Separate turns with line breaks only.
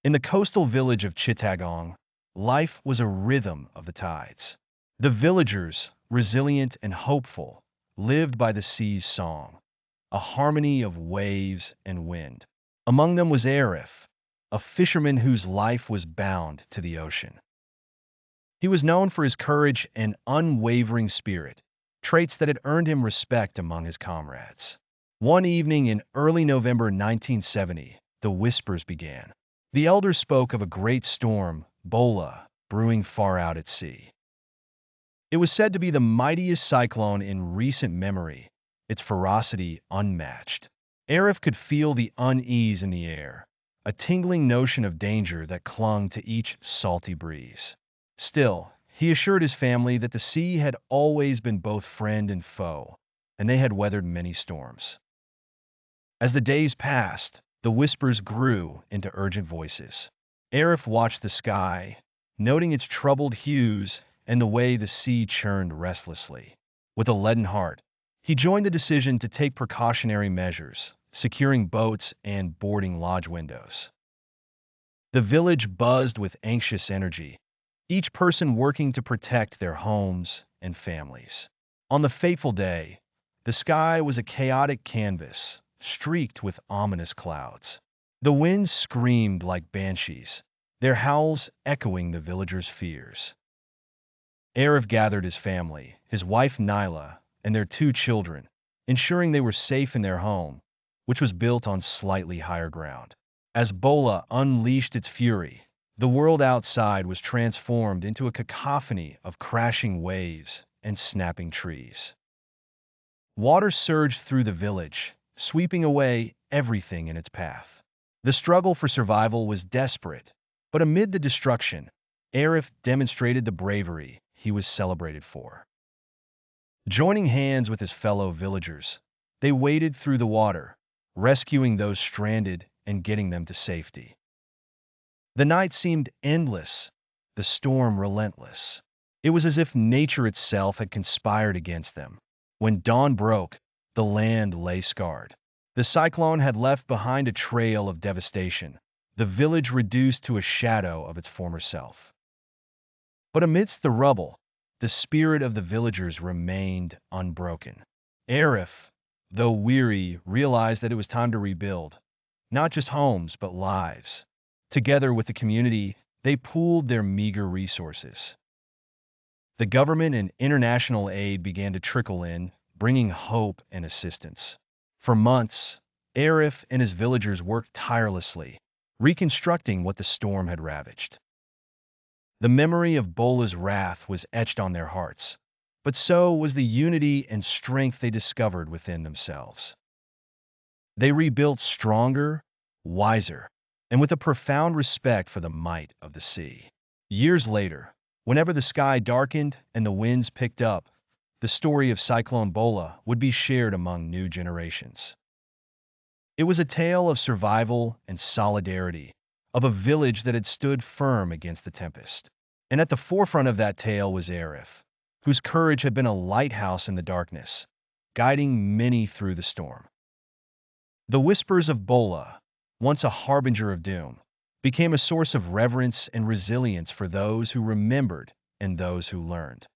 In the coastal village of Chittagong, life was a rhythm of the tides. The villagers, resilient and hopeful, lived by the sea's song, a harmony of waves and wind. Among them was Arif, a fisherman whose life was bound to the ocean. He was known for his courage and unwavering spirit, traits that had earned him respect among his comrades. One evening in early November 1970, the whispers began. The elders spoke of a great storm, Bhola, brewing far out at sea. It was said to be the mightiest cyclone in recent memory, its ferocity unmatched. Arif could feel the unease in the air, a tingling notion of danger that clung to each salty breeze. Still, he assured his family that the sea had always been both friend and foe, and they had weathered many storms. As the days passed, the whispers grew into urgent voices. Arif watched the sky, noting its troubled hues and the way the sea churned restlessly. With a leaden heart, he joined the decision to take precautionary measures, securing boats and boarding lodge windows. The village buzzed with anxious energy, each person working to protect their homes and families. On the fateful day, the sky was a chaotic canvas, streaked with ominous clouds. The winds screamed like banshees, their howls echoing the villagers' fears. Arif gathered his family, his wife Nyla, and their two children, ensuring they were safe in their home, which was built on slightly higher ground. As Bhola unleashed its fury, the world outside was transformed into a cacophony of crashing waves and snapping trees. Water surged through the village, sweeping away everything in its path. The struggle for survival was desperate, but amid the destruction, Arif demonstrated the bravery he was celebrated for. Joining hands with his fellow villagers, they waded through the water, rescuing those stranded and getting them to safety. The night seemed endless, the storm relentless. It was as if nature itself had conspired against them. When dawn broke, the land lay scarred. The cyclone had left behind a trail of devastation, the village reduced to a shadow of its former self. But amidst the rubble, the spirit of the villagers remained unbroken. Arif, though weary, realized that it was time to rebuild, not just homes, but lives. Together with the community, they pooled their meager resources. The government and international aid began to trickle in, bringing hope and assistance. For months, Arif and his villagers worked tirelessly, reconstructing what the storm had ravaged. The memory of Bola's wrath was etched on their hearts, but so was the unity and strength they discovered within themselves. They rebuilt stronger, wiser, and with a profound respect for the might of the sea. Years later, whenever the sky darkened and the winds picked up, the story of Cyclone Bhola would be shared among new generations. It was a tale of survival and solidarity, of a village that had stood firm against the tempest. And at the forefront of that tale was Arif, whose courage had been a lighthouse in the darkness, guiding many through the storm. The whispers of Bhola, once a harbinger of doom, became a source of reverence and resilience for those who remembered and those who learned.